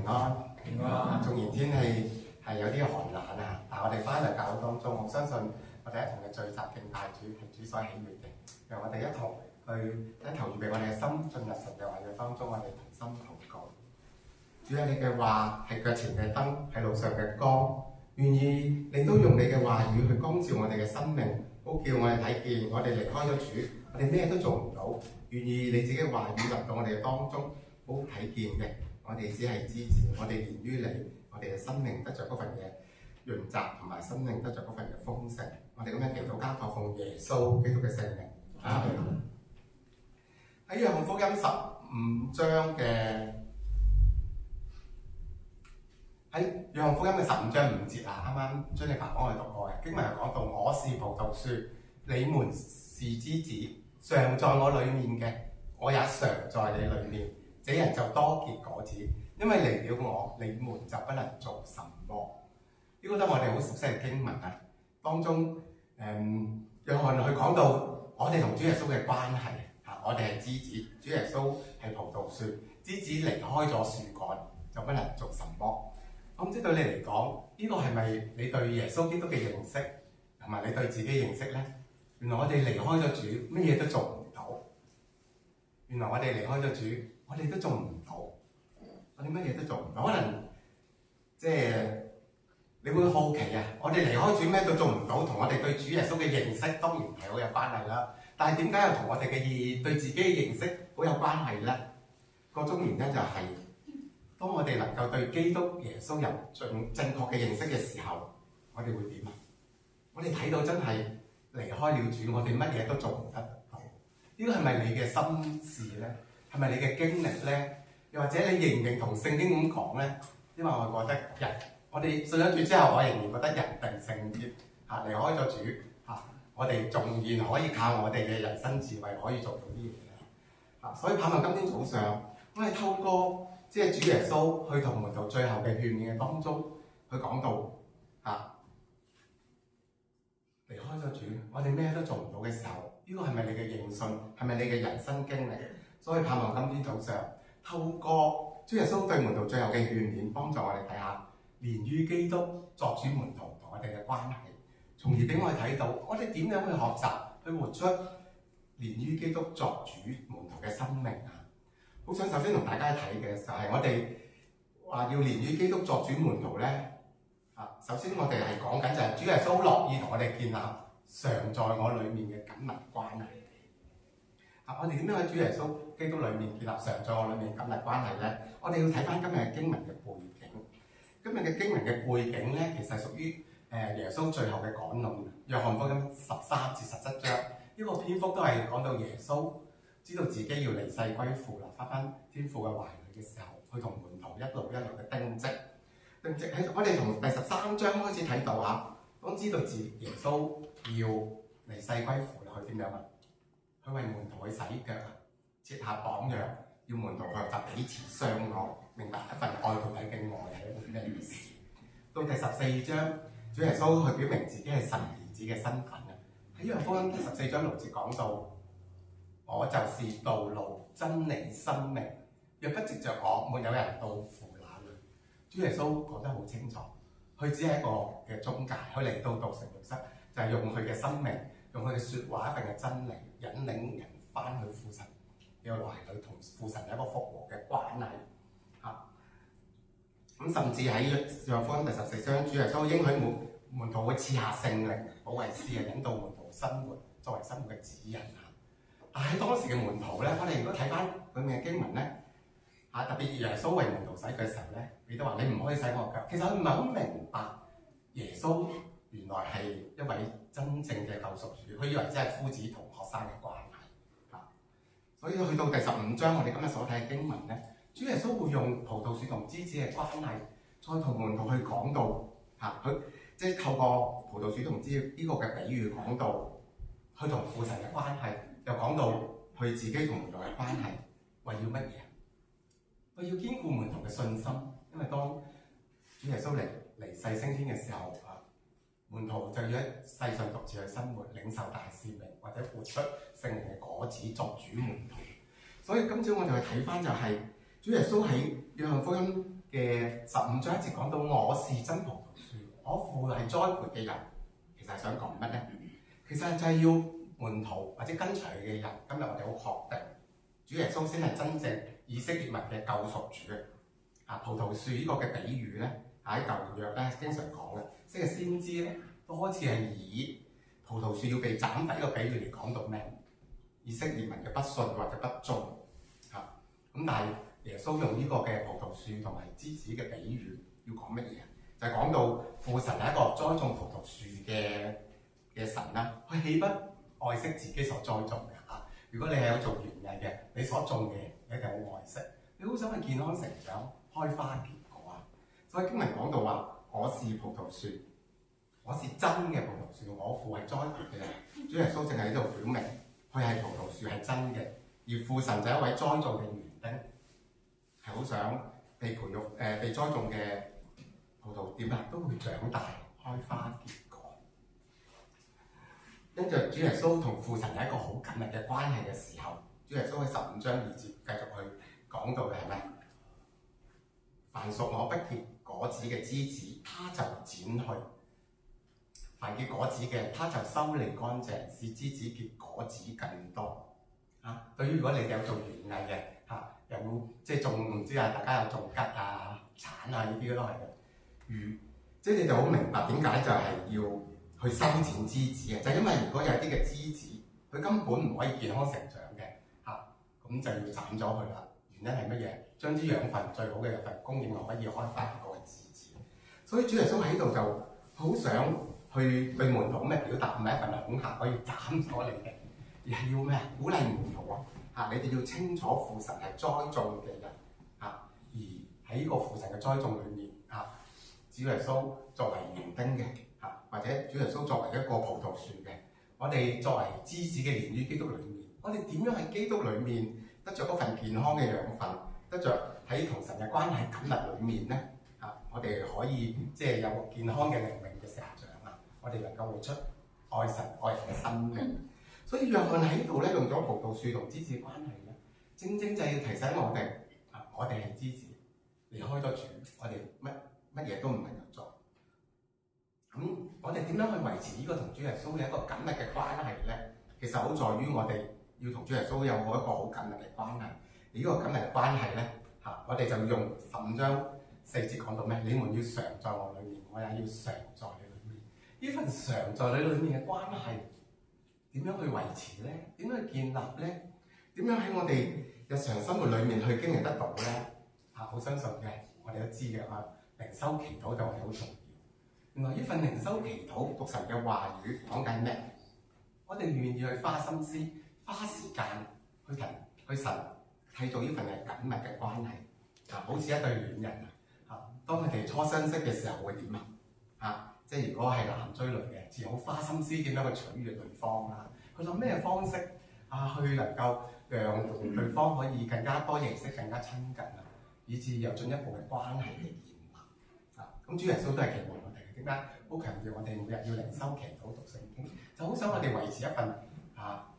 平安。平安。縱然天氣係有啲寒冷啊，但係我哋翻嚟教會當中，我相信我哋一同嘅聚集敬拜主係主所喜悅嘅。讓我哋一同去一頭預備我哋嘅心進入神嘅話語當中，我哋同心禱告。主啊，你嘅話係腳前嘅燈，係路上嘅光。願意你都用你嘅話語去光照我哋嘅生命，好叫我哋睇見我哋離開咗主，我哋咩都做唔到。願意你自己嘅話語臨到我哋嘅當中，好睇見嘅。我哋只係支持，我哋連於你，我哋嘅生命得着嗰份嘅潤澤，同埋生命得着嗰份嘅豐盛。我哋咁樣祈禱交託奉耶穌基督嘅聖名。阿門。喺約翰福音15章嘅。喺約翰福音嘅15章5節啊，啱啱張利凡幫我哋讀過嘅經文係講到：我是葡萄樹，你們是枝子，常在我裡面嘅，我也常在你裡面。這人就多結果子，因為離了我，你們就不能做什麼。呢個都係我哋好熟悉嘅經文啊。當中約翰佢講到我哋同主耶穌嘅關係嚇，我哋係枝子，主耶穌係葡萄樹，枝子離開咗樹幹就不能做什麼。我唔知對你嚟講，呢個係咪你對耶穌基督嘅認識，同埋你對自己認識呢？原來我哋離開咗主，乜嘢都做唔到。原來我哋離開咗主，我哋都做唔到。我哋乜嘢都做唔到。可能即係你會好奇啊！我哋離開主咩都做唔到，同我哋對主耶穌嘅認識當然係好有關係啦。但係點解又同我哋嘅對自己嘅認識好有關係呢？個中原因就係、當我哋能夠對基督耶穌有正確嘅認識嘅時候，我哋會點啊？我哋睇到真係離開了主，我哋乜嘢都做唔得到。呢個係咪你嘅心事呢？係咪你嘅經歷呢？又或者你認唔認同聖經咁講呢？因為我覺得我哋信咗主之後，我仍然覺得人定勝天嚇，離開咗主嚇，我哋仲然可以靠我哋嘅人生智慧可以做到啲嘢嚇。所以盼望今天早上我哋透過主耶穌去同門徒最後嘅勸勉嘅當中，去講到離開咗主，我哋咩都做唔到嘅時候，呢個係咪你嘅認信？係咪你嘅人生經歷？所以盼望今天早上透過主耶穌對門徒最後嘅勸勉，幫助我哋睇下連於基督作主門徒同我哋嘅關係，從而俾我哋睇到我哋點樣去學習去活出連於基督作主門徒嘅生命啊！好想首先同大家睇嘅就係我哋話要連於基督作主門徒咧。首先我哋係講緊就係主耶穌樂意同我哋建立常在我裡面嘅緊密關係。我哋點樣喺主耶穌基督裡面建立常在我裡面緊密關係咧？我哋要睇翻今日嘅經文嘅背景。今日嘅經文嘅背景咧，其實係屬於耶穌最後嘅講論。約翰福音13至17章呢個篇幅都係講到耶穌知道自己要離世歸父啦，翻天父嘅懷裡嘅時候，佢同門徒一路嘅叮囑喺我哋從第13章開始睇到嚇，當知道耶穌要離世歸父啦，佢點樣啊？佢為門徒去洗腳，設下榜樣，要門徒學習彼此相愛，明白一份愛到底嘅愛係一個咩意思。到第14章，主耶穌去表明自己係神兒子嘅身份啊！喺約翰福音14章6節講到：我就是道路、真理、生命，若不藉着我，沒有人到父那裡。主耶穌講得好清楚，佢只係一個嘅中介，佢嚟到道成肉身，就係用佢嘅生命，用佢嘅説話一份嘅真理，引領人翻去父神嘅懷裡，同父神有一個復和嘅關係嚇。甚至喺約翰福音第14章，主耶穌應許門徒會賜下聖靈、保惠師嘅引導門徒生活，作為生活嘅指引嚇。但係當時嘅門徒咧，我哋如果睇翻佢嘅經文咧。特別耶穌為門徒洗腳嘅時候咧，佢都話：你唔可以洗我腳。其實佢唔係好明白耶穌原來係一位真正嘅救贖主，佢以為只係夫子同學生嘅關係。所以去到第15章，我哋今日所睇嘅經文咧，主耶穌會用葡萄樹同枝子嘅關係，再同門徒去講到佢即係透過葡萄樹同枝子呢個嘅比喻講到佢同父神嘅關係，又講到佢自己同門徒嘅關係，為要乜嘢？佢要堅固門徒嘅信心，因為當主耶穌離世升天嘅時候，門徒就要喺世上獨自去生活，領受大使命，或者活出聖靈嘅果子，作主門徒。所以今朝我哋去睇翻就係主耶穌喺約翰福音嘅15章1節講到我是真葡萄樹，我父係栽培嘅人，其實係想講乜咧？其實就係要門徒或者跟隨佢嘅人，今日我哋好確定，主耶穌先係真正以色列民嘅救贖主啊！葡萄樹呢個嘅比喻咧，喺舊約咧經常講嘅，即係先知咧多次係以葡萄樹要被斬伐呢個比喻嚟講到咩？以色列民嘅不信或者不忠啊！咁但係耶穌用呢個嘅葡萄樹同埋枝子嘅比喻，要講乜嘢？就係講到父神係一個栽種葡萄樹嘅神啦，佢豈不愛惜自己所栽種嘅嚇？如果你係有做園藝嘅，你所種嘅你一定好愛惜，你好想去健康成長、開花結果啊！所以經文講到話：我是葡萄樹，我是真嘅葡萄樹，我父係栽培嘅人。主耶穌正喺度表明，佢係葡萄樹係真嘅，而父神就係一位栽種嘅園丁，係好想被培育被栽種嘅葡萄點啊，都會長大、開花結果。跟住主耶穌同父神有一個好緊密嘅關係嘅時候，主耶穌喺15章2節繼續去講到嘅係咩？凡屬我不結果子嘅枝子，他就剪去；凡結果子嘅，他就修理乾淨，使枝子結果子更多。啊，對於如果你哋有做園藝嘅嚇，有即係種唔知啊，大家有種桔啊、橙啊呢啲都係嘅。即係你就好明白點解就係要去修剪枝子嘅，就係因為如果有啲嘅枝子，佢根本唔可以健康成長嘅嚇，咁就要斬咗佢啦。原因係乜嘢？將啲養分最好嘅養分供應落可以開花結果嘅枝子。所以主耶穌喺度就好想去對門徒咁嘅表達，唔係一份恐嚇可以斬咗你嘅，而係要咩？鼓勵門徒啊！你哋要清楚父神係栽種嘅人啊，而喺呢個父神嘅栽種裏面啊，主耶穌作為園丁嘅。或者主耶穌作為一個葡萄樹嘅，我哋作為枝子嘅連於基督裏面，我哋點樣喺基督裏面得着嗰份健康嘅養分，得着喺同神嘅關係緊密裏面咧？我哋可以即係有健康嘅靈命嘅成長啊！我哋能夠活出愛神愛人嘅生命。所以約翰喺度咧用咗葡萄樹同枝子嘅關係咧，正正就係要提醒我哋我哋係枝子，離開咗主，我哋乜嘢都唔能夠做。咁我哋點樣去維持呢個同主耶穌嘅一個緊密嘅關係咧？其實好在於我哋要同主耶穌有一個好緊密嘅關係。而呢個緊密嘅關係咧，我哋就要用15章4節講到咩？你們要常在我裏面，我也要常在你裏面。呢份常在你裏面嘅關係點樣去維持咧？點樣去建立咧？點樣喺我哋日常生活裏面去經歷得到咧？好相信嘅，我哋都知嘅靈修祈禱就係好重要。原來呢份靈修祈禱讀神嘅話語講緊咩？我哋願意去花心思、花時間去神締造呢份嘅緊密嘅關係。好似一對戀人當佢哋初相識嘅時候會點即係如果係男追女嘅，自然好花心思點樣去取悅對方啦。佢諗咩方式去能夠讓對方可以更加多認識、更加親近以至有進一步嘅關係嘅建立。咁主耶穌都係期望我哋。點解好強調我哋每日要靈修祈禱讀聖經？就好想我哋維持一份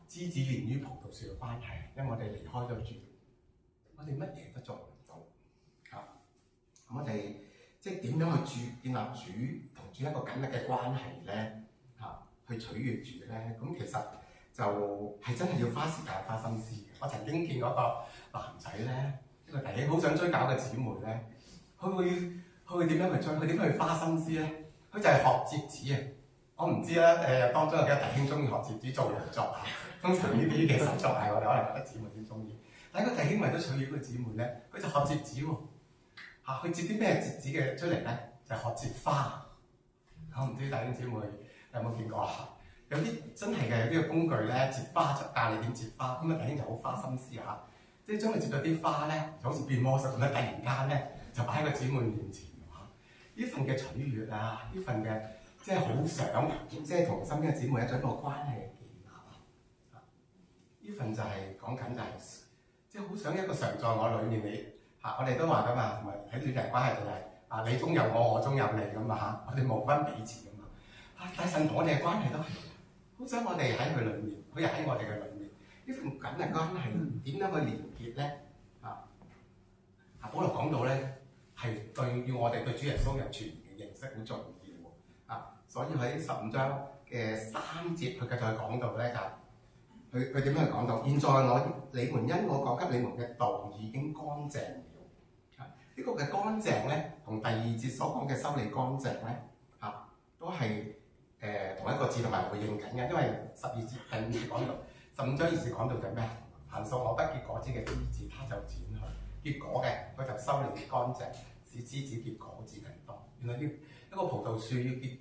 枝子連於葡萄樹嘅關係，因為我哋離開咗主，我哋乜嘢都做唔到。咁我哋即係點樣去建立主同主一個緊密嘅關係咧？去取悅主咧？咁其實就係真係要花時間花心思嘅。我曾經見過一個男仔咧，一個弟兄好想追搞嘅姊妹咧，佢會點樣去追？佢點樣去花心思咧？佢就係學摺紙啊！我唔知啦，當中有幾多弟兄中意學摺紙做勞作通常呢啲嘅手作係我哋可能覺得姊妹先中意。但係個弟兄為咗取悅嗰個姊妹咧，佢就學摺紙喎。佢摺啲咩摺紙嘅出嚟咧？就係學摺花。我唔知弟兄姊妹有冇見過啦？有啲真係嘅，有啲嘅工具咧，摺花就教你點摺花。咁弟兄就好花心思即係將佢摺咗啲花咧，就好似變魔術咁樣，突然間咧就擺喺個姊妹面前。呢份嘅取悅呢份嘅即係好想，即係同身邊嘅姊妹有咗一個關係嘅建立呢份就係講緊就係，即係好想一個常在我裏面你我哋都話噶嘛，同埋喺戀人關係就係你中有我，我中有你咁我哋無分彼此噶嘛。但神同我哋嘅關係都係，好想我哋喺佢裏面，佢又喺我哋嘅裏面。呢份緊密關係點樣去連結咧？保羅講到咧。係要我哋對主耶穌有全面嘅認識好重要啊！所以喺15章嘅3節，佢繼續講到咧就佢點樣講到？現在你們因我講給你們嘅道已經乾淨了。呢個嘅乾淨咧，同第2節所講嘅修理乾淨咧都係同一個字同埋回應緊嘅，因為12節第5節講到15章2節講到就咩？凡屬我不結果子嘅枝子，他就剪去；結果嘅佢就修理乾淨，使枝子結果子更多。原來一個葡萄樹要結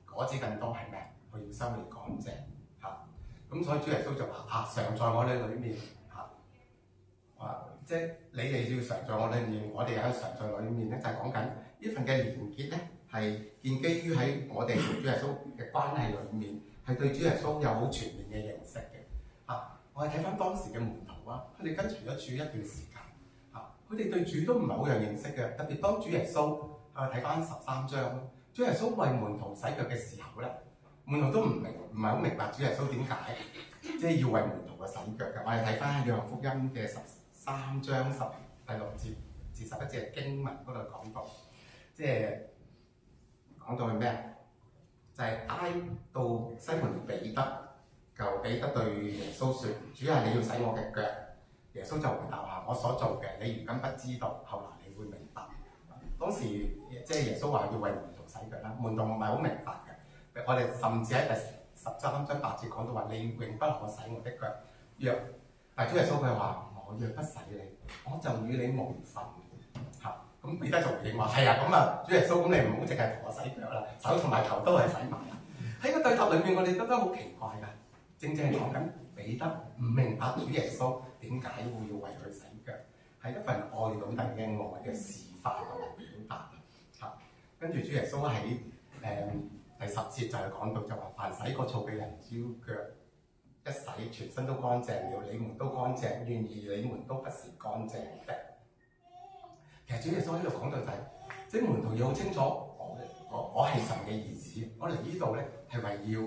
果子更多係咩？佢要修理乾淨咁所以主耶穌就話常在我哋裏面即係你哋要常在我裏面，我哋又常在裏面咧，就係講緊呢份嘅連結咧，係建基於喺我哋同主耶穌嘅關係裏面，係對主耶穌有好全面嘅認識嘅我哋睇翻當時嘅門徒佢哋跟隨咗主一段時間佢哋對主都唔係好有認識嘅，特別當主耶穌睇翻13章，主耶穌為門徒洗腳嘅時候咧，門徒都唔係好明白主耶穌點解即係要為門徒嘅洗腳嘅。我哋睇翻約翰福音嘅13章第6節至11節嘅經文嗰度講到，即係講到係咩？就係挨到西門彼得，就彼得對耶穌説：主啊，你要洗我嘅腳。耶穌就回答話：我所做嘅，你如今不知道，後來你會明白。當時即係耶穌話要為門徒洗腳啦，門徒唔係好明白嘅。我哋甚至喺第13章8節講到話：你永不可洗我的腳。但係主耶穌佢話：我若不洗你，我就與你無分。咁彼得就回應話：係啊，主耶穌，咁你唔好淨係同我洗腳啦，手同埋頭都係洗埋啦。喺個對答裏面，我哋覺得好奇怪㗎。正正係講緊彼得唔明白主耶穌點解會要為佢洗腳，係一份愛到底嘅愛嘅示範同埋表達跟住主耶穌喺第10節就係講到就話：凡洗過澡嘅人，只要腳一洗，全身都乾淨了。你們都乾淨，然而你們都不是乾淨的。其實主耶穌喺度講到就係，即係門徒要好清楚，我係神嘅兒子，我嚟呢度咧係為要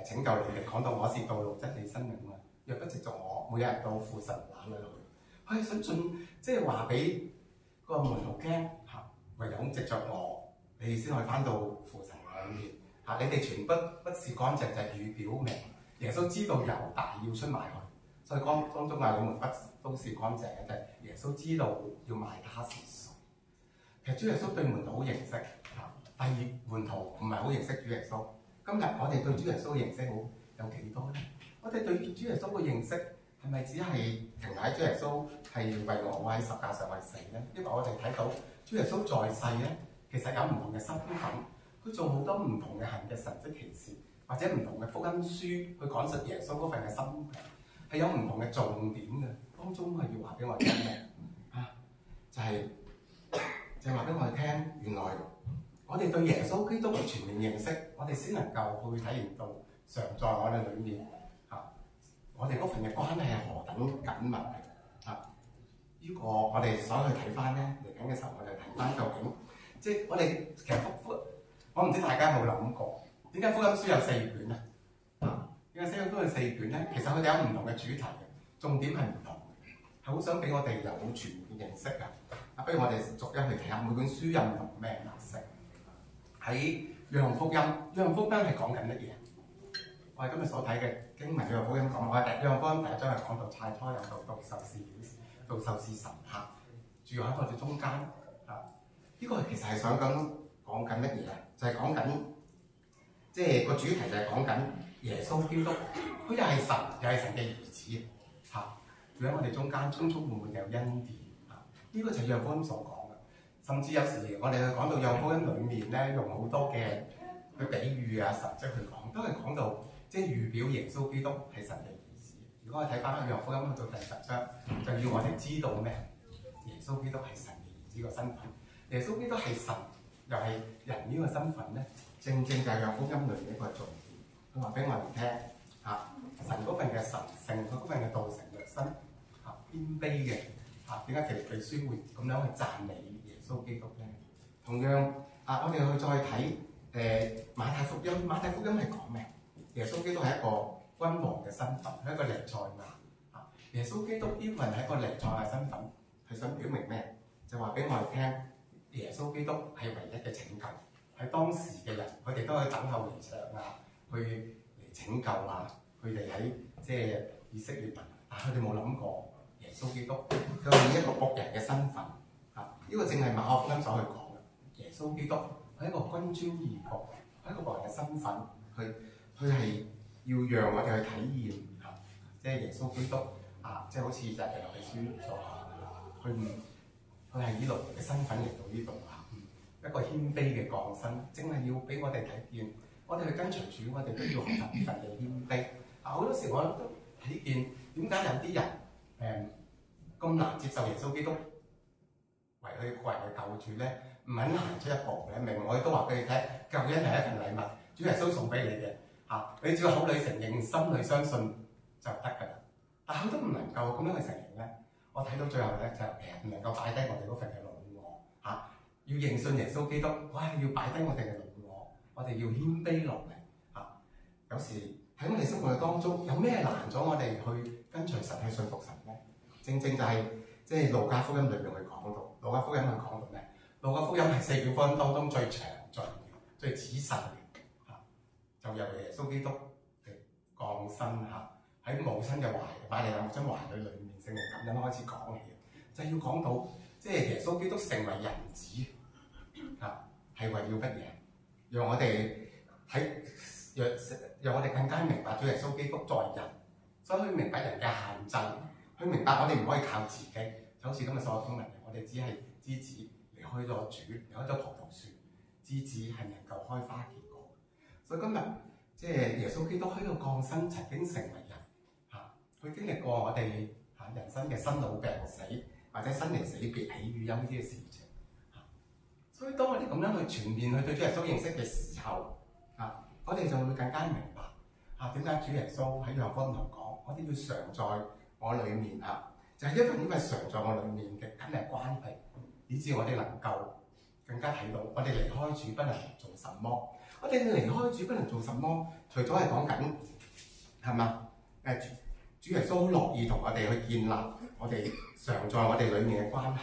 拯救你哋。講到我是道路真理生命啊！若不藉著我，每日到父神那裏去。佢係想即係話俾個門徒聽唯有藉著我，你哋先可以翻到父神裏面你哋全部不是乾淨，就係預表明耶穌知道猶大要出賣佢，所以當中話你們不都是乾淨嘅，就係耶穌知道要賣他是誰。其實主耶穌對門徒好認識但係門徒唔係好認識主耶穌。今日我哋對主耶穌嘅認識有幾多咧？我哋對主耶穌嘅認識係咪只係停喺主耶穌係為我喺十架上為死咧？因為我哋睇到主耶穌在世咧，其實有唔同嘅身份，佢做好多唔同嘅行嘅神蹟奇事，或者唔同嘅福音書去講述耶穌嗰份嘅生平，係有唔同嘅重點嘅。當中係要話俾我哋聽嘅就係話俾我哋聽，原來我哋對耶穌基督嘅全面認識，我哋先能夠去體驗到常在我哋裏面我哋嗰份嘅關係係何等緊密呢個我哋想去睇翻咧，嚟緊嘅時候，我哋睇翻究竟，即係我哋其實我唔知大家有冇諗過，點解福音書有4卷點解福音書有4卷咧？其實佢哋有唔同嘅主題嘅，重點係唔同嘅，係好想俾我哋有全面嘅認識不如我哋逐一去睇下每本書有唔同咩特色。喺約翰福音，約翰福音係講緊乜嘢？我哋今日所睇嘅經文，約翰福音講，約翰福音第1章係講到太初有道，道授是神住喺我哋中間呢個其實係想講緊乜嘢就係講緊，即係個主題就係講緊耶穌基督，佢又係神，又係神嘅兒子住喺我哋中間，充滿滿有恩典呢個就係約翰福音所講嘅。甚至有時我哋去講到約翰福音裡面咧，用好多嘅去比喻神蹟去講，都係講到即係預表耶穌基督係神嘅兒子。如果我睇翻約翰福音去到第10章，就要我哋知道咩？耶穌基督係神嘅兒子個身份。耶穌基督係神又係人呢個身份咧，正正就係約翰福音裏面一個重點。佢話俾我哋聽神嗰份嘅神性，佢嗰份嘅道成肉身謙卑嘅點解腓立比書會咁樣去讚美耶穌基督咧？同樣我哋去再睇馬太福音。馬太福音係講咩？耶穌基督係一個君王嘅身份，係一個彌賽亞耶穌基督呢份係一個彌賽亞身份，係想表明咩？就話俾我哋聽，耶穌基督係唯一嘅拯救。喺當時嘅人，佢哋都可以等候彌賽亞去嚟拯救佢哋喺即係以色列民，但佢哋冇諗過耶穌基督佢係以一個僕人嘅身份呢個正係馬可福音所去講嘅。耶穌基督係一個君尊義僕，係一個僕人嘅身份，佢係要讓我哋去體驗即係耶穌基督即係好似就係腓立比書所講佢係以奴嘅身份嚟到呢度一個謙卑嘅降生，正係要俾我哋睇見，我哋去跟隨主，我哋都要學習呢份嘅謙卑。好多時我都睇見點解有啲人咁難接受耶穌基督為佢個人嘅救主咧，唔肯行出一步嘅。明我亦都話俾你聽，救恩係一份禮物，主耶穌送俾你嘅你只要口裏承認，心裏相信就得㗎啦。但係佢都唔能夠咁樣去承認咧。我睇到最後咧就唔能夠擺低我哋嗰份嘅老我要認信耶穌基督，要擺低我哋嘅老我哋要謙卑落嚟有時喺我哋生活嘅當中，有咩難咗我哋去跟隨神去信服神咧？正正就係即係路加福音裏面去講到，路加福音去講到咩？路加福音係4卷福音當中最詳盡嘅、最仔細嘅就由耶穌基督嘅降生喺母親嘅懷，瑪利亞母親懷裏面，聖靈咁樣開始講起，就係要講到即係耶穌基督成為人子係為了乜嘢？讓我哋讓我哋更加明白咗耶穌基督作為人，所以去明白人嘅限制，去明白我哋唔可以靠自己，就好似今日所有經文，我哋只係枝子離開咗主，離開咗葡萄樹，枝子係能夠開花結果。所以今日即係耶穌基督喺度降生，曾經成為人佢經歷過我哋人生嘅生老病死，或者生離死別、喜與憂呢啲嘅事情所以當我哋咁樣去全面去對主耶穌認識嘅時候我哋就會更加明白點解主耶穌喺約翰福音度講，我哋要常在我裏面就係因為常在我裏面嘅緊密關係，以致我哋能夠更加睇到我哋離開主不能做什麼。我哋離開主不能做什麼，除咗係講緊係嘛主耶穌好樂意同我哋去建立我哋常在我哋裏面嘅關係，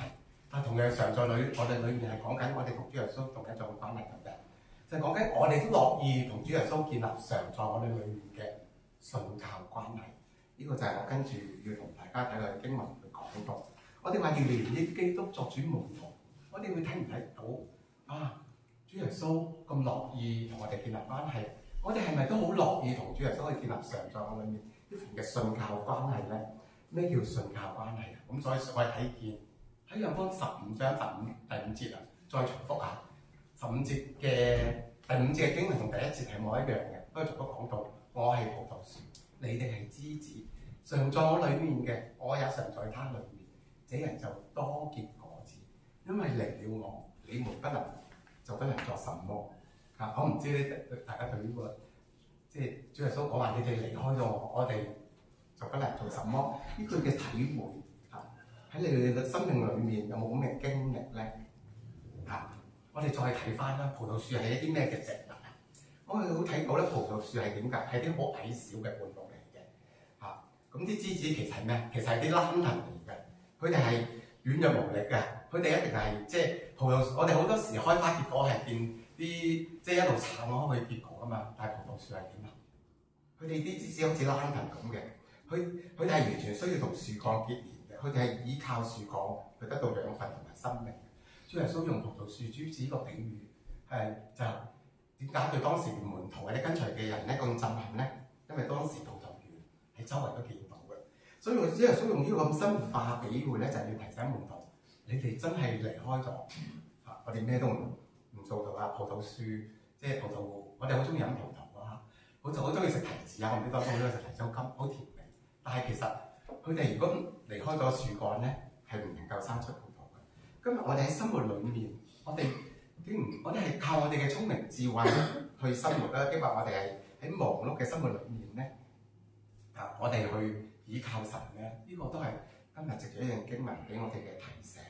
但同樣常在我哋裏面係講緊我哋同主耶穌同一種關係咁嘅，就係講緊我哋都樂意同主耶穌建立常在我哋裏面嘅信靠關係。呢個就係我跟住要同大家睇嘅經文去講到。我哋話要連結基督作主門徒，我哋會睇唔睇到主耶穌咁樂意同我哋建立關係，我哋係咪都好樂意同主耶穌去建立常在我裏面呢份嘅信靠關係咧？咩叫信靠關係咁所以我哋睇見喺約翰15章第五節再重複15節嘅第5節嘅經文同第1節係冇一樣嘅，不過重複講到我係葡萄樹，你哋係枝子，常在我裏面嘅，我也常在他裏面，這人就多結果子，因為離了我，你們不能作什麼。我唔知大家對呢個即係主耶穌講話，你哋離開咗我，我哋就不能做什麼。呢句嘅體會喺你哋嘅生命裏面有冇咁嘅經歷咧？我哋再睇翻啦，葡萄樹係一啲咩嘅植物我哋會睇到咧，葡萄樹係點㗎？係啲好矮小嘅灌木嚟嘅咁啲枝子其實係咩？其實係啲蘭藤嚟嘅，佢哋係軟弱無力嘅，佢哋一定係即係葡萄。我哋好多時開花結果係見啲即係一路撐開去結果㗎嘛，但係葡萄樹係點佢哋啲枝子好似蘭藤咁嘅，佢哋係完全需要同樹幹結連嘅，佢哋係依靠樹幹去得到養分同埋生命。主耶穌用葡萄樹枝子個比喻就點解對當時嘅門徒或者跟隨嘅人咧咁震撼咧？因為當時葡萄園喺周圍都見到嘅，所以主耶穌用呢個咁生活化嘅比喻咧，就係要提醒門徒：你哋真係離開咗我哋咩都唔做到葡萄樹即係葡萄，我哋好中意飲葡萄好中意食提子我唔知當中好中意食提子金，好甜味。但係其實佢哋如果離開咗樹幹咧，係唔能夠生出葡萄嘅。今日我哋喺生活裏面，我哋係靠我哋嘅聰明智慧去生活啦，抑或我哋係喺忙碌嘅生活裏面咧我哋去倚靠神咧？呢個都係今日藉住一樣經文俾我哋嘅提醒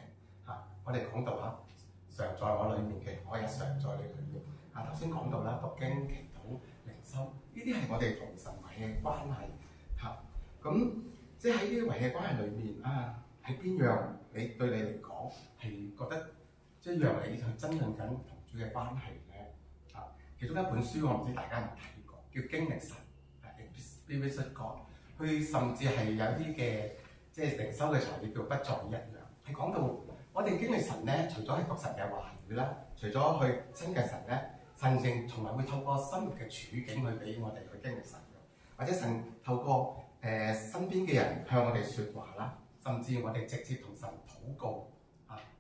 我哋講到常在我裏面嘅，我也常在你裏面。頭先講到啦，讀經、祈禱、靈修，呢啲係我哋同神維嘅關係咁即係喺呢啲維嘅關係裏面喺邊樣你對你嚟講係覺得即係讓你去增進緊同主嘅關係咧？其中一本書我唔知大家有冇睇過，叫《經歷神》（Experience God）。佢甚至係有啲嘅即係靈修嘅材料叫不再一樣，係講到我哋經歷神咧，除咗係讀神嘅話語啦，除咗去親近神咧，神正從來會透過生活嘅處境去俾我哋去經歷神嘅，或者神透過身邊嘅人向我哋説話啦，甚至我哋直接同神禱告。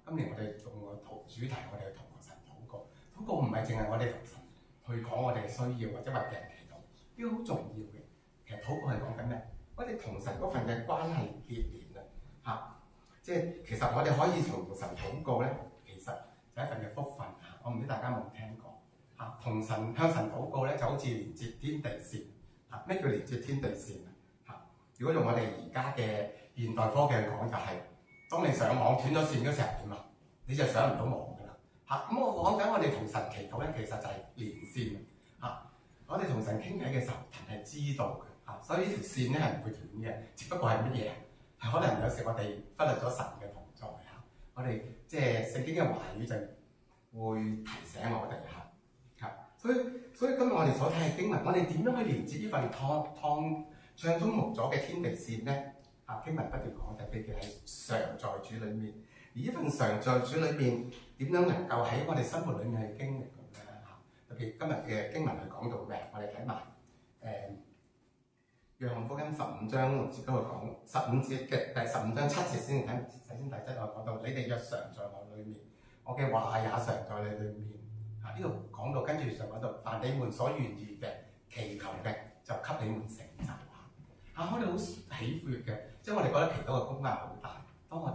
今年我哋用個主題，我哋去同神禱告。禱告唔係淨係我哋同神去講我哋嘅需要，或者為病人祈禱，呢個好重要嘅。其實禱告係講緊咩？我哋同神嗰份嘅關係結連即係其實我哋可以同神禱告咧，其實就係一份嘅福分我唔知大家有冇聽過同神向神禱告咧，就好似連接天地線咩叫連接天地線如果用我哋而家嘅現代科技去講，就係當你上網斷咗線嗰時候點啊？你就上唔到網㗎啦咁我講緊我哋同神祈禱咧，其實就係連線我哋同神傾偈嘅時候，神係知道嘅所以呢條線咧係唔會斷嘅，只不過係乜嘢？係可能有時我哋忽略咗神嘅同在我哋即係聖經嘅話語就會提醒我哋所以今日我哋所睇嘅經文，我哋點樣去連接呢份暢通無阻嘅天地線咧？經文不斷講，特別係常在主裏面，而呢份常在主裏面點樣能夠喺我哋生活裏面去經歷咁咧？特別今日嘅經文係講到咩？我哋睇埋約翰福音15章6節都會講15節嘅第15章7節先睇，首先第一我講到你哋若常在我裏面，我嘅話也常在你裏面。呢度講到跟住就講到凡你們所願意嘅祈求嘅，就給你們成就我哋好喜悅嘅，即係我哋覺得祈禱嘅功效好大。當我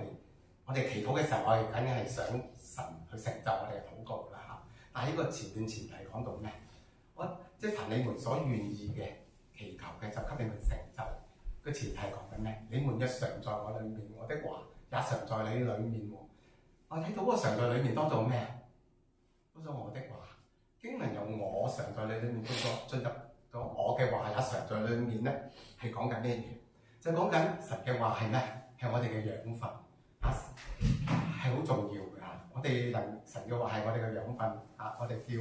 哋祈禱嘅時候，我哋梗係想神去成就我哋嘅禱告啦但係呢個前提講到咩？即係凡你們所願意嘅祈求嘅，就給你們成就。個前提講緊咩？你們若常在我裏面，我的話也常在你裏面。我睇到嗰個常在裏面多咗咩？多咗我的話。經文由我常在你裏面進入到我嘅話也常在裏面咧，係講緊咩嘢？就講緊神嘅話係咩？係我哋嘅養分係好重要嘅我哋神嘅話係我哋嘅養分我哋叫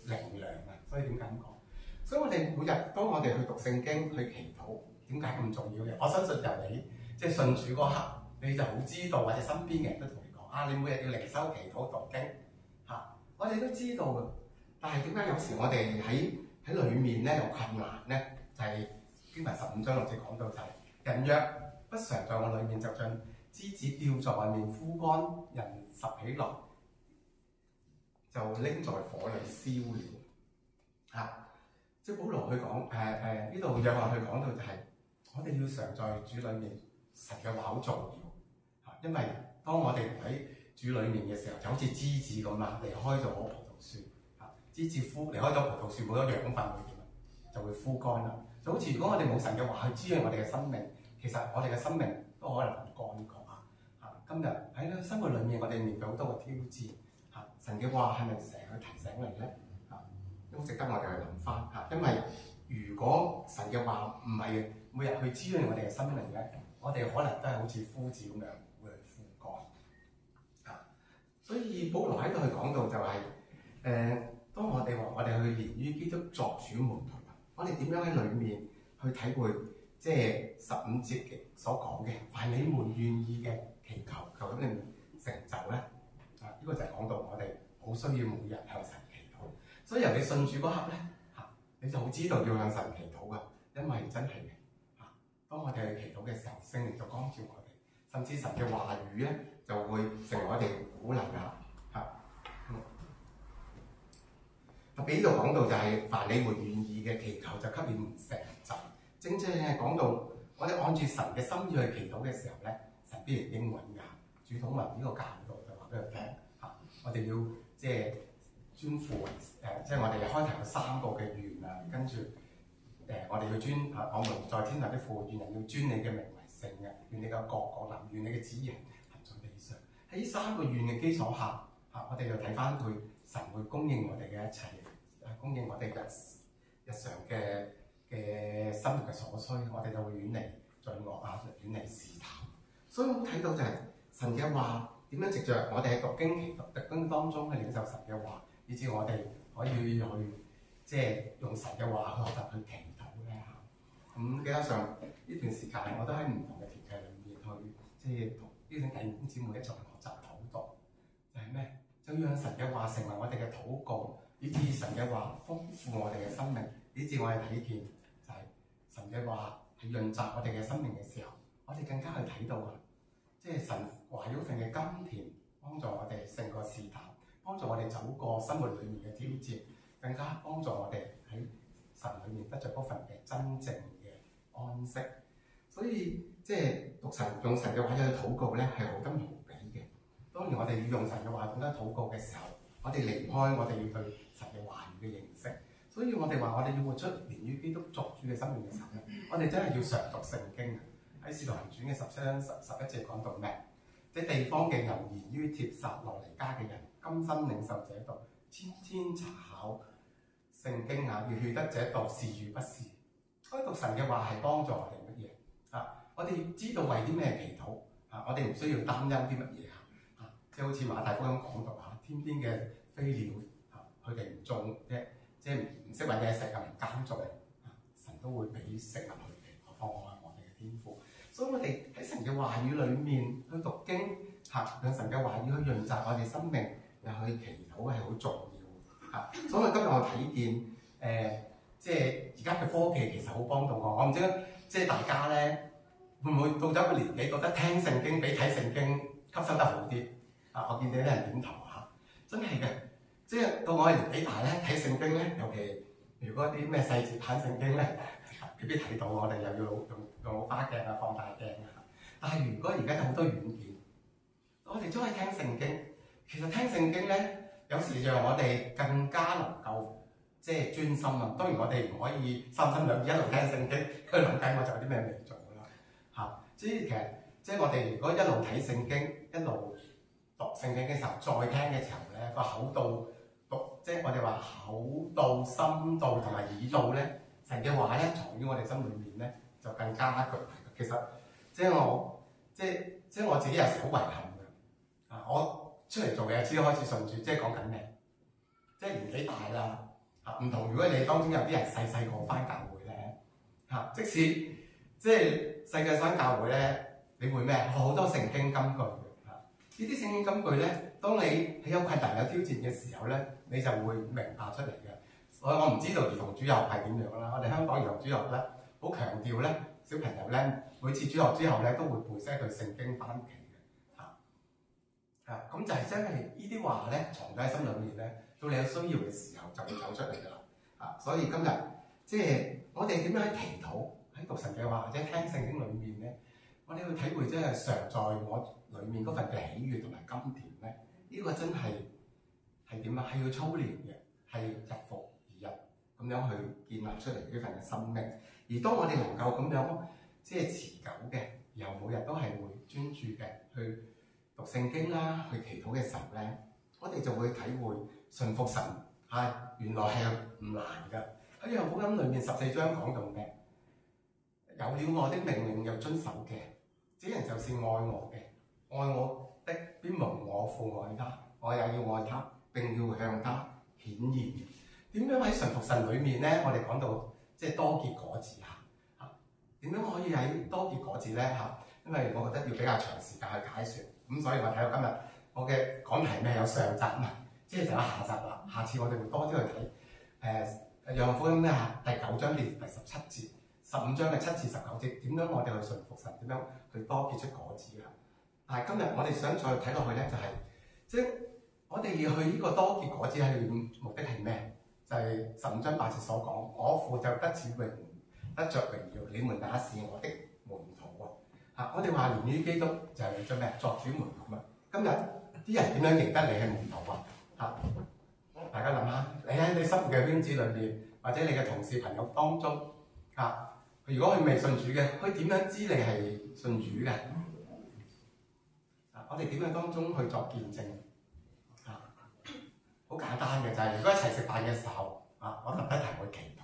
靈糧所以點解咁講？所以我哋每日當我哋去讀聖經去祈禱，點解咁重要嘅？我相信由你即係信主嗰刻，你就好知道，或者身邊嘅人都同你講你每日要靈修祈禱讀經我哋都知道嘅。但係點解有時我哋喺裏面咧有困難咧？就係經文15章6節講到就係人若不常在我裏面，就像枝子掉在外面枯乾，人拾起來就拎在火裏燒了即係保羅去講呢度約翰去講到就係我哋要常在主裏面，神嘅話好重要因為當我哋喺主裏面嘅時候，就好似枝子咁離開咗葡萄樹枝子離開咗葡萄樹，冇咗養分會點就會枯乾啦。就好似如果我哋冇神嘅話去滋養我哋嘅生命，其實我哋嘅生命都可能會乾涸今日喺生活裏面，我哋面對好多嘅挑戰神嘅話係咪成日去提醒你咧？都值得我哋去諗翻因為如果神嘅話唔係每日去滋養我哋嘅生命咧，我哋可能都係好似枯子咁樣會去枯乾所以保羅喺度去講到就係當我哋話我哋去連於基督作主門徒我哋點樣喺裏面去體會即係15節嘅所講嘅凡你們願意嘅祈求，求你們成就咧呢個就係講到我哋好需要每日向神祈禱。所以由你信主嗰刻咧你就好知道要向神祈禱噶，因為真係嘅當我哋去祈禱嘅時候，聖靈就光照我哋，甚至神嘅話語咧就會成為我哋鼓勵特別呢度講到就係凡你們願意嘅祈求，就給你們成就。正正係講到我哋按住神嘅心意去祈禱嘅時候咧，神必然應允㗎。主禱文呢個教導就話俾佢聽我哋要即係尊父為即係我哋開頭有3個嘅願跟住我哋要尊我們在天上的父，願人要尊你嘅名為聖願你嘅國降臨，願你嘅旨意行在地上。喺呢3個願嘅基礎下我哋就睇翻佢神會供應我哋嘅一切，供應我哋日常嘅生活嘅所需，我哋就會遠離罪惡遠離試探。所以我睇到就係神嘅話點樣藉着我哋喺讀經祈讀讀經當中去領受神嘅話，以至我哋可以去即係用神嘅話去學習去祈禱咧嚇。記得上呢段時間我都喺唔同嘅團契裏面去即係同呢啲弟兄姊妹一齊學習禱告，就係咩？就讓神嘅話成為我哋嘅禱告，以致神嘅話豐富我哋嘅生命，以致我哋睇見就係神嘅話係潤澤我哋嘅生命嘅時候，我哋更加去睇到啊！即係神話語份嘅甘甜，幫助我哋勝過試探，幫助我哋走過生活裏面嘅挑戰，更加幫助我哋喺神裏面得着嗰份嘅真正嘅安息。所以即係用神嘅話去禱告咧，係好得無比嘅。當然我哋要用神嘅話更加禱告嘅時候，我哋離開我哋要對神嘅話語嘅認識。所以我哋話我哋要活出連於基督作主嘅生命嘅時候咧，我哋真係要常讀聖經。喺《使徒行傳》嘅17章11節講到咩？即係地方嘅人言於帖撒羅尼迦嘅人，甘心領受這道，天天查考聖經啊，要曉得這道是與不是。開讀神嘅話係幫助我哋乜嘢啊？我哋知道為啲咩祈禱啊？我哋唔需要擔憂啲乜嘢啊？即係好似馬太福音講到嚇，天邊嘅飛鳥啊，佢哋唔種即係唔識揾嘢食啊，唔耕種啊，神都會俾食物佢哋，何況我哋嘅天父。所以我哋喺神嘅話語裏面去讀經嚇，讓神嘅話語去潤澤我哋生命，又去祈禱係好重要嚇。所以今日我睇見即係而家嘅科技其實好幫到我。我唔知即係大家咧會唔會到咗一個年紀覺得聽聖經比睇聖經吸收得好啲啊？我見到啲人點頭嚇，真係嘅。即係到我嘅年紀大咧，睇聖經咧，尤其如果啲咩細節睇聖經咧，未必睇到，我哋又要用老花鏡啊、放大鏡啊。但係如果而家有好多軟件，我哋都可以聽聖經。其實聽聖經咧，有時讓我哋更加能夠即係專心啊。當然我哋唔可以三心兩意一路聽聖經，佢諗緊我就有啲咩未做啦嚇。所以其實即係我哋如果一路睇聖經，一路讀聖經嘅時候，再聽嘅時候咧，個口度讀，即係我哋話口度、心度同埋耳度咧，神嘅話咧藏於我哋心裏面咧，就更加具體。其實即係我自己有時好遺憾嘅啊！我出嚟做嘢先開始順住，即係講緊咩？即係年紀大啦嚇，唔同如果你當中有啲人細個返教會咧嚇，即使即係細個返教會咧，你會咩？好多聖經金句嘅嚇。呢啲聖經金句咧，當你喺有困難有挑戰嘅時候咧，你就會明白出嚟嘅。所以我唔知道兒童主日係點樣啦。我哋香港兒童主日咧，好強調咧，小朋友咧每次主日之後咧都會背些對聖經翻屋企嘅嚇。咁就係真係呢啲話咧藏咗喺心裏面咧，到你有需要嘅時候就會走出嚟㗎啦嚇。所以今日即係我哋點樣喺祈禱、喺讀神嘅話或者聽聖經裏面咧，我哋去體會即係常在我裏面嗰份嘅喜悅同埋甘甜咧，呢個真係點啊？係要操練嘅，係日復而日咁樣去建立出嚟呢份嘅生命。而當我哋能夠咁樣即係持久嘅，然後每日都係會專注嘅去讀聖經啦，去祈禱嘅時候咧，我哋就會體會順服神係原來係唔難㗎。喺約翰福音裏面14章講到咩？有了我的命令又遵守嘅，這人就是愛我嘅，愛我的必蒙我父愛他，我也要愛他，並要向他顯現。點樣喺順服神裏面咧？我哋講到即係多結果子嚇，點樣可以喺多結果子咧嚇？因為我覺得要比較長時間去解説，咁所以我睇到今日我嘅講題咩有上集嘛，即係就有下集啦。下次我哋會多啲去睇約翰福音咧第9章第17節、15章嘅7至19節，點樣我哋去順服神，點樣去多結出果子啊？但係今日我哋想再睇落去咧，就係即係我哋要去呢個多結果子係目的係咩？就係15章8節所講，我父就得著榮耀，你們也是我的門徒喎。我哋話連於基督就係做咩？作主門徒啊！今日啲人點樣認得你係門徒啊？大家諗下，你喺你生活嘅圈子裏面，或者你嘅同事朋友當中如果佢未信主嘅，佢點樣知你係信主嘅？我哋點樣當中去作見證？好簡單嘅就係，如果一齊食飯嘅時候，我特登提佢祈禱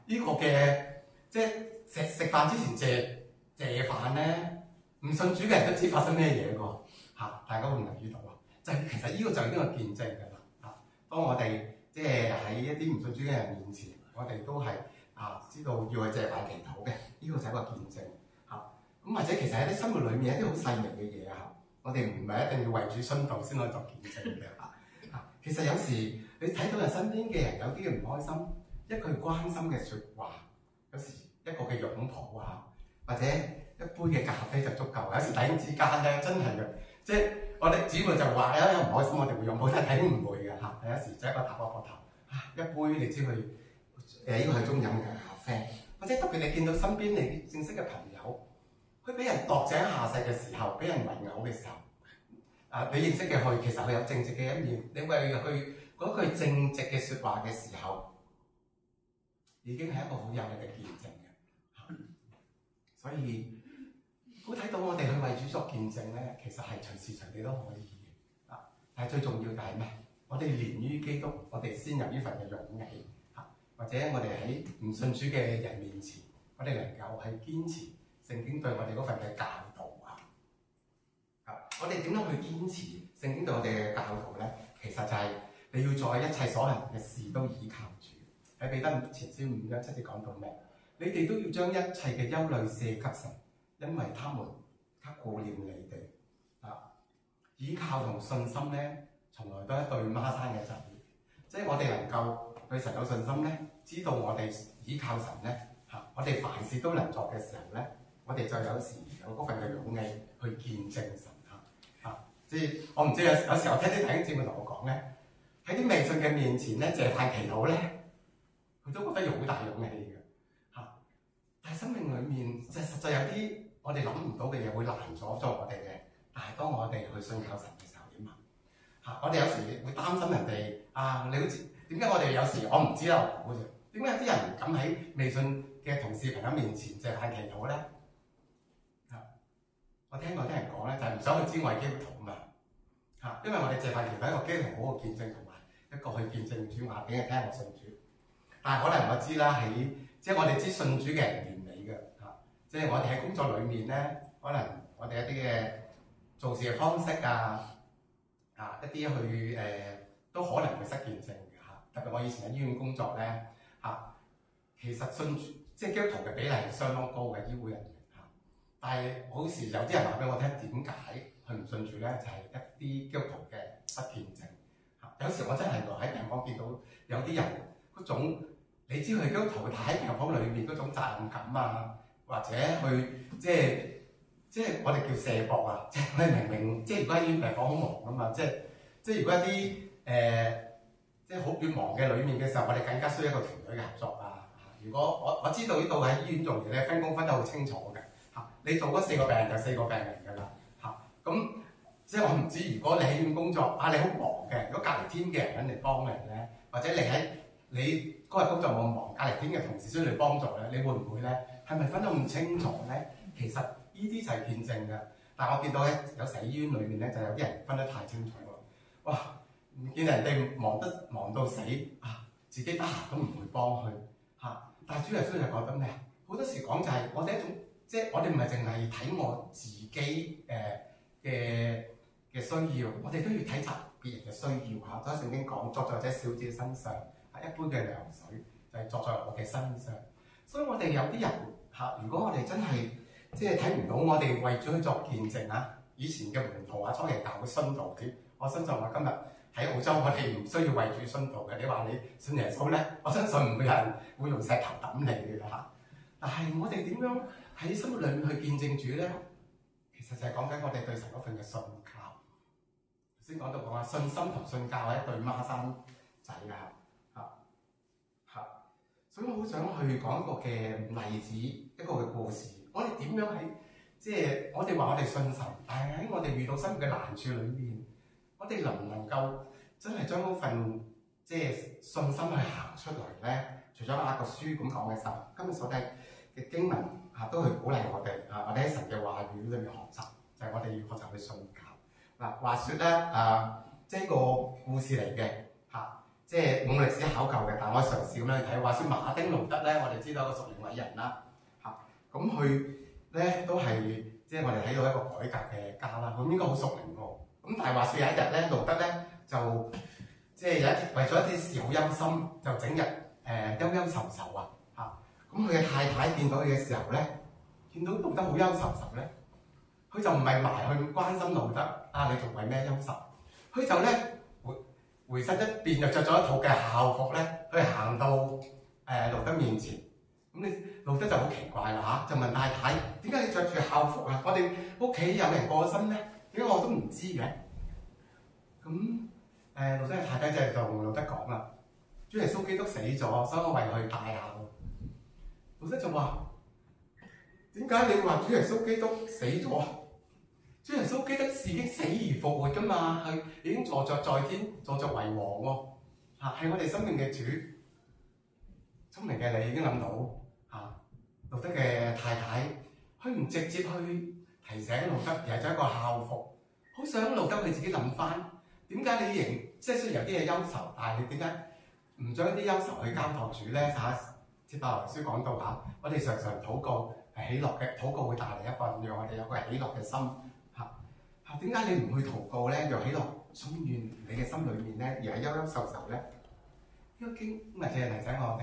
呢個嘅，即係食飯之前謝飯咧，唔信主嘅人都知發生咩嘢喎嚇，大家會留意到啊！就係其實呢個就係呢個見證㗎啦嚇。當我哋即係喺一啲唔信主嘅人面前，我哋都係知道要去謝飯祈禱嘅，呢個就係一個見證嚇。咁或者其實喺啲生活裏面一啲好細微嘅嘢嚇，我哋唔係一定要為主殉道先可以作見證嘅嚇。其實有時你睇到人身邊嘅人有啲嘅唔開心，一句關心嘅説話，有時一個嘅擁抱啊，或者一杯嘅咖啡就足夠。有時弟兄之間咧真係嘅，即係我哋姊妹就話有唔開心，我哋會擁抱，但係弟兄唔會嘅嚇。有時就一個打個膊頭，一杯你知佢呢個係中意飲嘅咖啡，或者特別你見到身邊你正式嘅朋友，佢俾人度井下石嘅時候，俾人圍毆嘅時候，你認識嘅佢其實佢有正直嘅一面，你為佢嗰句正直嘅説話嘅時候，已經係一個好有力嘅見證嘅。所以好睇到我哋去為主作見證咧，其實係隨時隨地都可以嘅。但係最重要嘅係咩？我哋連於基督，我哋先有呢份嘅勇氣或者我哋喺唔信主嘅人面前，我哋能夠係堅持聖經對我哋嗰份嘅教導我哋點樣去堅持聖經對我哋嘅教導咧？其實就係你要在一切所行嘅事都倚靠主。喺彼得前書5章7節講到咩？你哋都要將一切嘅憂慮卸給神，因為他們他顧念你哋。倚靠同信心咧，從來都係一對孖生嘅仔。即係我哋能夠對神有信心咧，知道我哋倚靠神咧我哋凡事都能作嘅時候咧，我哋就有時有嗰份嘅勇氣去見證神即係我唔知有時候聽啲弟兄姊妹同我講咧，喺啲未信嘅面前咧，謝飯祈禱咧，佢都覺得有好大勇氣嘅但係生命裏面即係實際有啲我哋諗唔到嘅嘢會攔阻咗我哋嘅。但係當我哋去信靠神嘅時候點我哋有時會擔心人哋你好似點解我哋有時我唔知啦，我估啫。點解有啲人唔敢喺未信嘅同事朋友面前謝飯祈禱咧？我聽過啲人講咧，就係唔想去知我係基督徒嘛因為我哋謝飯祈禱係一個基督徒好嘅見證，同埋一個去見證主話俾人聽我信主。但係可能我知啦，喺即係我哋知信主嘅人完美嘅即係我哋喺工作裏面咧，可能我哋一啲嘅做事嘅方式一啲去都可能會失見證嘅特別我以前喺醫院工作咧其實信主即係基督徒嘅比例係相當高嘅醫護人員但係好時有啲人話俾我聽點解佢唔信主咧，就係一啲基督徒嘅失見證有時我真係喺病房見到有啲人嗰種你知佢基督徒，但喺病房裏面嗰種責任感或者去即係我哋叫卸膊即係我哋明明即係如果喺醫院病房好忙噶嘛，即係如果一啲即係好越忙嘅裏面嘅時候，我哋更加需要一個團隊嘅合作如果我知道呢度喺醫院做嘢咧，分工分得好清楚嘅你做嗰4個病人就4個病人㗎啦咁即係我唔知如果你喺醫院工作你好忙嘅，如果隔離天嘅人揾嚟幫你咧，或者你嗰日工作冇咁忙，隔離天嘅同事需要你幫助咧，你會唔會咧？係咪分得咁清楚咧？其實呢啲就係見證嘅。但係我見到咧，有時喺醫院裏面咧，就有啲人分得太清楚啦。哇！唔見人哋忙到死自己得閒都唔會幫佢但係主耶穌就講緊咩？好多時講就係我哋一種。即係我哋唔係淨係睇我自己嘅需要，我哋都要睇察別人嘅需要所以聖經講作在這小子身上一杯嘅涼水，就係作在我嘅身上。所以我哋有啲人如果我哋真係即係睇唔到我哋為咗去作見證以前嘅門徒初期教會殉道啲，我相信我今日喺澳洲，我哋唔需要為主殉道嘅。你話你信耶穌咧，我相信唔會有人會用石頭揼你嘅但係我哋點樣喺生活裏面去見證主咧？其實就係講緊我哋對神嗰份嘅信靠。頭先講到講信心同信教係一對孖生仔所以我好想去講一個嘅例子，一個嘅故事。我哋點樣喺即係我哋話我哋信神，但係喺我哋遇到生活嘅難處裏面，我哋能唔能夠真係將嗰份即係信心去行出嚟咧？除咗雅各書咁講嘅時候，今日所睇嘅經文都去鼓勵我哋我哋喺神嘅話語裏面學習，就係我哋要學習去信教話説咧即係個故事嚟嘅即係冇歷史考究嘅，但我嘗試咁樣去睇。話説馬丁路德咧，我哋知道個屬靈偉人啦咁佢咧都係即係我哋睇到一個改革嘅家啦，咁應該好屬靈喎。咁但係話説有一日咧，路德咧就即係有一啲為咗一啲小憂心，就整日憂憂愁愁啊嚇。咁佢嘅太太見到佢嘅時候咧，見到路德好憂愁愁咧，佢就唔係埋去關心路德啊，你仲為咩憂愁？佢就咧回身一變，就着咗一套嘅校服咧，去行到路德面前。咁你路德就好奇怪啦嚇，就問太太：點解你着住校服啊？我哋屋企有人過身咧，點解我都唔知嘅？咁路德嘅太太就係同路德講啦：主耶穌基督死咗，所以我為佢戴下。路德就話：點解你話主耶穌基督死咗？主耶穌基督是已經死而復活噶嘛，佢已經坐著在天，坐著為王喎，係我哋生命嘅主。聰明嘅你已經諗到路德嘅太太，佢唔直接去提醒路德，而係做一個孝服，好想路德佢自己諗翻，點解你仍即係雖然有啲嘢憂愁，但係你點解唔將啲憂愁去交託主咧？帖撒羅尼迦書講到我哋常常禱告係喜樂嘅，禱告會帶嚟一份讓我哋有個喜樂嘅心。點解你唔去禱告咧？讓喜樂充滿你嘅心裏面咧，而係憂憂愁愁咧？呢個經咪就係提醒我哋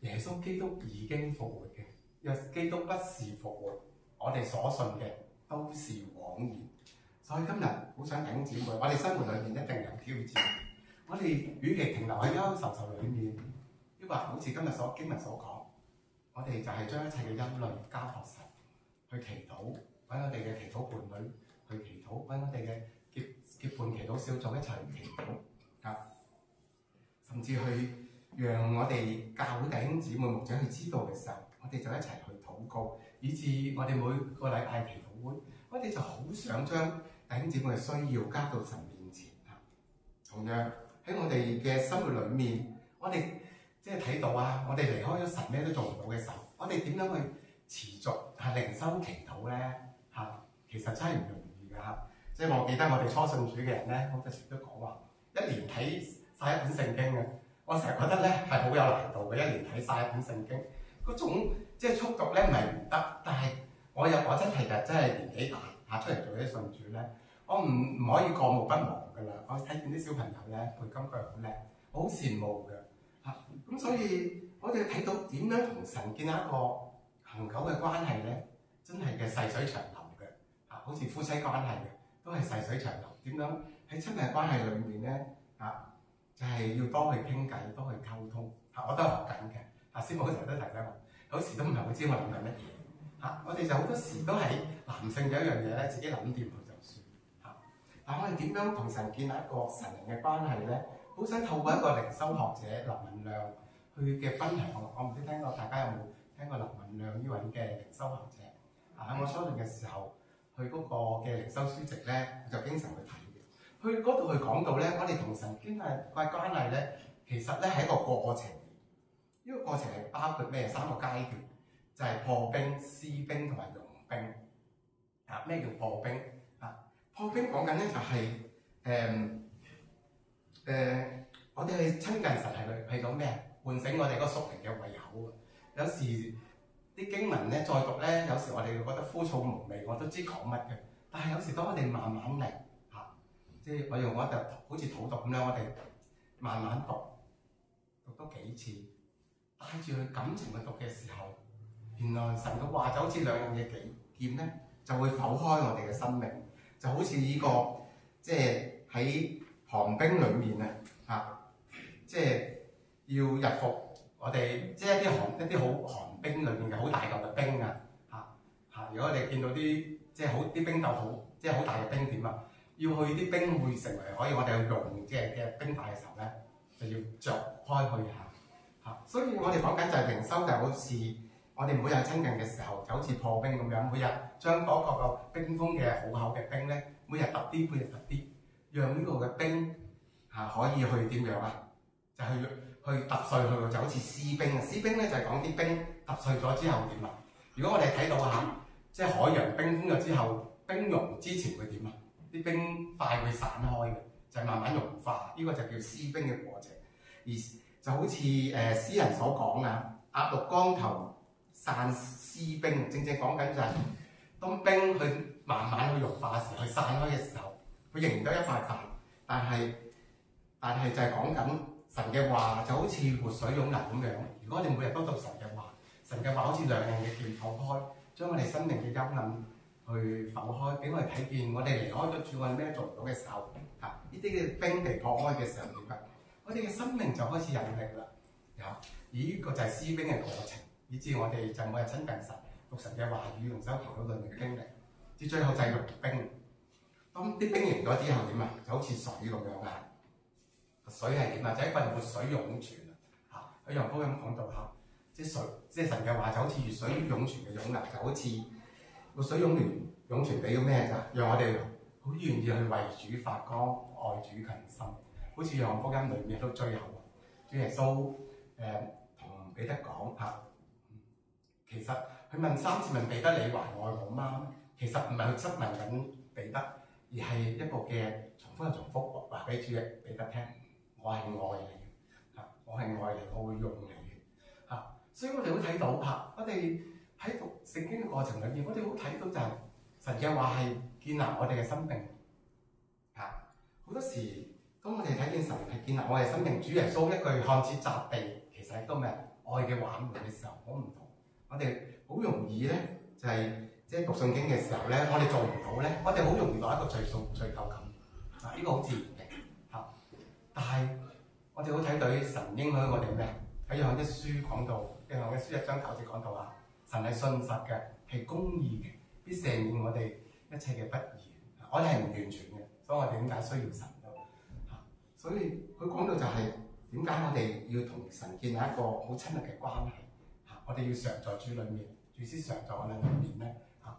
耶穌基督已經復活嘅，若基督不是復活，我哋所信嘅都是枉然。所以今日好想弟兄姊妹，我哋生活裏面一定有挑戰。我哋與其停留喺憂憂愁愁裏面，抑或好似今日經文所講，我哋就係將一切嘅憂慮交託神，去祈禱，揾我哋嘅祈禱伴侶去祈禱，揾我哋嘅結伴祈禱小組一齊祈禱甚至去讓我哋教會弟兄姊妹牧者去知道嘅時候，我哋就一齊去禱告，以致我哋每個禮拜祈禱會，我哋就好想將弟兄姊妹嘅需要交到神面前。同樣喺我哋嘅生活裏面，我哋即係睇到我哋離開咗神咩都做唔到嘅時候，我哋點樣去持續靈修祈禱咧？其實真係唔容易㗎。即係我記得我哋初信主嘅人咧，好多時都講話一年睇晒一本聖經嘅。我成日覺得咧係好有難度嘅，一年睇晒一本聖經，嗰種即係速讀咧唔係唔得，但係我真係真係年紀大出嚟做啲信主咧，我唔可以過目不忘㗎啦。我睇見啲小朋友咧背金句好叻，我好羨慕㗎咁所以我哋睇到點樣同神建立一個恆久嘅關係咧，真係嘅細水長流嘅好似夫妻關係嘅都係細水長流。點樣喺親密關係裏面咧就係要多去傾偈，多去溝通我都係學緊嘅師母成日都提醒我，有時都唔係好知我諗緊乜嘢我哋就好多時都係男性嘅一樣嘢咧，自己諗掂佢就算但我哋點樣同神建立一個神靈嘅關係咧？好想透過一個靈修學者林文亮佢嘅分享，我唔知大家有冇聽過林文亮呢位嘅靈修學者喺我初信嘅時候，佢嗰個嘅靈修書籍咧，就經常去睇。佢嗰度去講到咧，我哋同神建立關係咧，其實咧係一個過程。呢個過程係包括咩？3個階段，就係破冰、施冰同埋融冰。咩叫破冰？破冰講緊咧就係我哋去親近神係講咩？喚醒我哋個屬靈嘅胃口。有時啲經文咧再讀咧，有時我哋會覺得枯燥無味，我都知講乜嘅。但係有時當我哋慢慢嚟。即係我用我就好似討讀咁樣，我哋慢慢讀多幾次，帶住佢感情去讀嘅時候，原來神嘅話就好似兩樣嘢劍咧，就會剖開我哋嘅生命，就好似呢個即係喺寒冰裡面即係要入伏我哋，即係一啲好寒冰裡面嘅好大嚿嘅冰如果我哋見到啲即係好啲冰竇好即係好大嘅冰點要去啲冰會成為可以我哋去用嘅冰塊嘅時候咧，就要着開去所以我哋講緊就係靈修，就好似我哋每日親近嘅時候，就好似破冰咁樣，每日將嗰個冰封嘅好厚嘅冰咧，每日揼啲，每日揼啲，讓呢個嘅冰可以去點樣就去揼碎佢，就好似撕冰。撕冰咧就係講啲冰揼碎咗之後點如果我哋睇到即係海洋冰封咗之後，冰融之前會點啲冰塊會散開嘅，就係慢慢融化，呢個就叫撕冰嘅過程。而就好似詩人所講鴨綠江頭散撕冰，正正講緊就係當冰去慢慢去融化嘅時候，去散開嘅時候，佢仍然都一塊塊，但係就係講緊神嘅話就好似活水湧流咁樣。如果我哋每日都讀神嘅話好似兩刃嘅劍剖開，將我哋生命嘅幽暗去剖開，俾我哋睇見我哋離開咗主，我哋咩做唔到嘅時候，呢啲嘅冰被破開嘅時候點啊？我哋嘅生命就開始有力啦。而呢個就係施冰嘅過程，以至我哋就每日親近神，讀神嘅話語，同修祈禱裏面嘅經歷，至最後就係融冰。當啲冰凝咗之後點啊？就好似水咁樣啊！水係點啊？就係一份活水湧泉啊！喺楊福音講到嚇，即係神嘅話就好似活水湧泉嘅湧流，就好似活水湧泉俾咗咩咋？讓我哋好願意去為主發光，愛主勤心。好似楊福音裏面到最後，主耶穌同彼得講嚇，其實佢問3次問彼得你還愛我嗎？其實唔係去質問緊彼得，而係一個嘅重複又重複話俾主彼得聽，我係愛你嚇，我係愛你，我會用你嚇。所以我哋會睇到嚇，我哋喺讀聖經嘅過程裏邊，我哋會睇到就係神嘅話係建立我哋嘅生命嚇。好多時當我哋睇見神係建立我哋生命，主耶穌一句看似責備，其實係都咩愛嘅挽回嘅時候，好唔同。我哋好容易咧，就係即係讀聖經嘅時候咧，我哋做唔到咧，我哋好容易攞一個罪疚感啊！呢個好自然嘅嚇。但係我哋好睇到神應許我哋咩？喺約翰一書講到，約翰一書1章9節講到啊，神係信實嘅，係公義嘅，必赦免我哋一切嘅不義。我哋係唔完全嘅，所以我哋點解需要神咯嚇？所以佢講到就係點解我哋要同神建立一個好親密嘅關係。我哋要常在主裏面，主先常在我哋裏面咧嚇。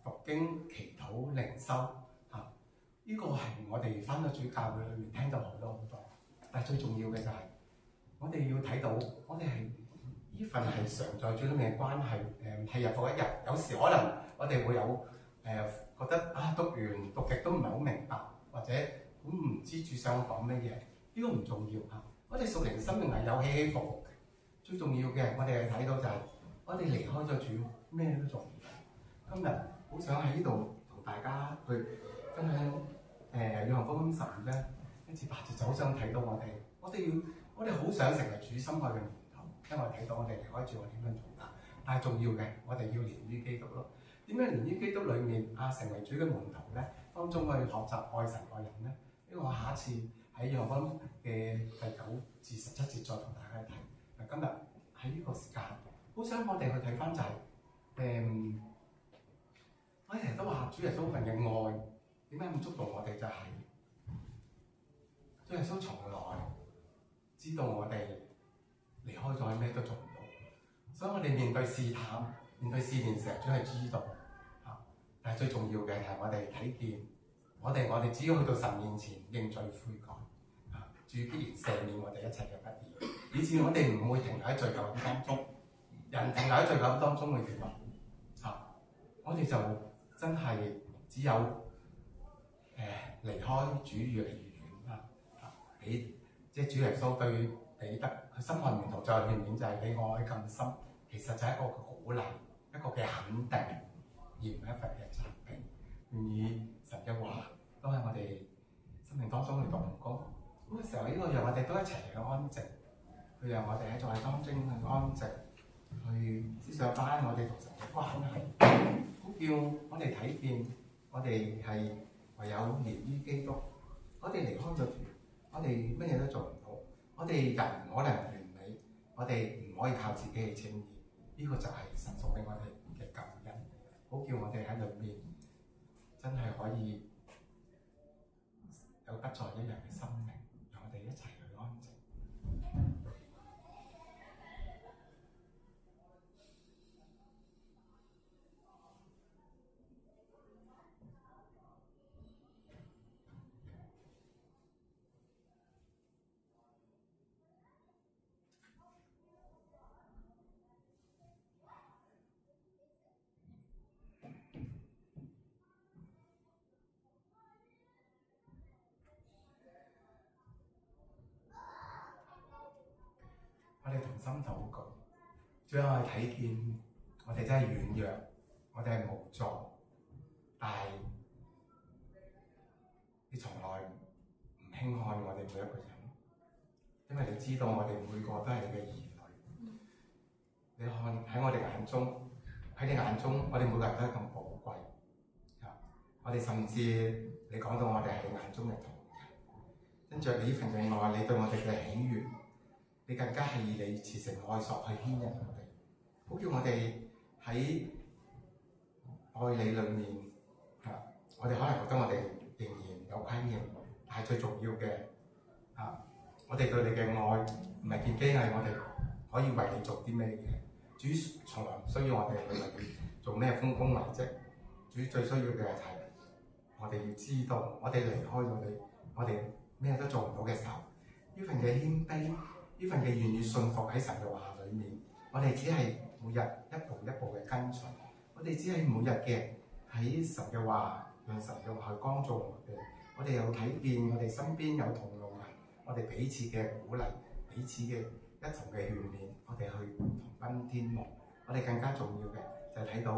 讀經、祈禱、靈修嚇，呢個係我哋翻到主教會裏面聽到好多。但係最重要嘅就係我哋要睇到，我哋係呢份係常在主裏面嘅關係，係日復一日。有時可能我哋會有覺得讀極都唔係好明白，或者唔知主想講乜嘢。呢個唔重要嚇。我哋屬靈生命係有起起伏伏嘅。最重要嘅，我哋係睇到就係我哋離開咗主，咩都做唔到。今日好想喺呢度同大家去分享約翰福音12章1至8節，就好想睇到我哋好想成為主心愛嘅門徒，因為睇到我哋離開主我點樣做得。但係重要嘅，我哋要連於基督咯。點樣連於基督裏面成為主嘅門徒咧？當中我哋學習愛神愛人咧。因為我下一次喺約翰福音嘅第9至17節再同大家睇。今日喺呢個時間，好想我哋去睇翻就係我成日都話主耶穌份嘅愛點解咁觸動我哋？就係主耶穌從來知道我哋離開咗咩都做唔到，所以我哋面對試探、面對試煉時，主係知道嚇。但係最重要嘅係我哋睇見，我哋只要去到神面前認罪悔改嚇，主必然赦免我哋一切嘅不義。以致我哋唔會停留喺罪疚當中，人停留喺罪疚當中會點啊？我哋就真係只有離開主越嚟越遠啦。即係主耶穌對彼得佢深愛門徒最後勸勉就係你愛咁深，其實就係一個鼓勵，一個嘅肯定，而唔係一份嘅責備。願意神嘅話都喺我哋生命當中去動工。嗰個時候，呢個讓我哋都一齊去安靜。佢讓我哋喺在當中去安靜，去思想翻我哋同神嘅關係，好叫我哋睇見我哋係唯有連於基督。我哋離開咗主，我哋乜嘢都做唔到。我哋人唔可能完美，我哋唔可以靠自己去稱義。呢個就係神送俾我哋嘅救恩，好叫我哋喺裏面真係可以有不再一樣嘅生命，讓我哋一齊去安靜。我哋同心禱告，最後我哋睇見我哋真係軟弱，我哋係無助，每一個人，因為你知道我哋每個都係你嘅兒女。你看喺我哋眼中，喺你眼中，我哋每個人都係咁寶貴。我哋甚至你講到我哋係你眼中嘅同人，因着你呢份嘅愛，你對我哋嘅喜悅，你更加係以你慈繩愛索去牽引我哋，好叫我哋喺愛你裏面我哋可能覺得我哋仍然有虧欠，但係最重要嘅我哋對你嘅愛唔係見機係我哋可以為你做啲咩嘢。主從來唔需要我哋去為你做咩豐功偉績，主最需要嘅係我哋要知道，我哋離開咗你，我哋咩都做唔到嘅時候，呢份嘅謙卑，呢份嘅願意信服喺神嘅話裏面，我哋只係每日一步一步嘅跟隨，我哋只係每日嘅喺神嘅話，讓神嘅話去幫助我哋。我哋又睇見我哋身邊有同路人，我哋彼此嘅鼓勵，彼此嘅一同嘅勸勉，我哋去同奔天路。我哋更加重要嘅就係睇到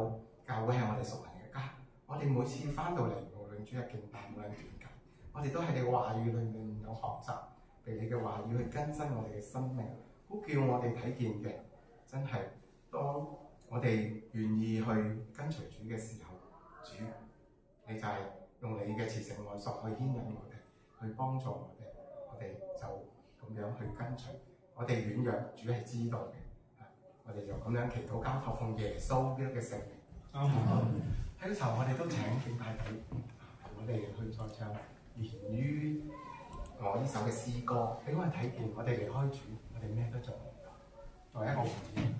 教會係我哋屬靈嘅家。我哋每次翻到嚟，無論主日敬拜，無論團契，我哋都喺你嘅話語裏面有學習，被你嘅話語去更新我哋嘅生命，好叫我哋睇見嘅真係當我哋願意去跟隨主嘅時候，主你就係用你嘅慈繩愛索去牽引我哋，去幫助我哋，我哋就咁樣去跟隨。我哋軟弱，主係知道嘅，我哋就咁樣祈禱交託奉耶穌基督嘅聖名。喺呢時候，我哋都請敬拜隊我哋去再唱源於我呢首嘅詩歌，俾我哋睇見我哋離開主，我哋咩都做唔到，作為一個回應。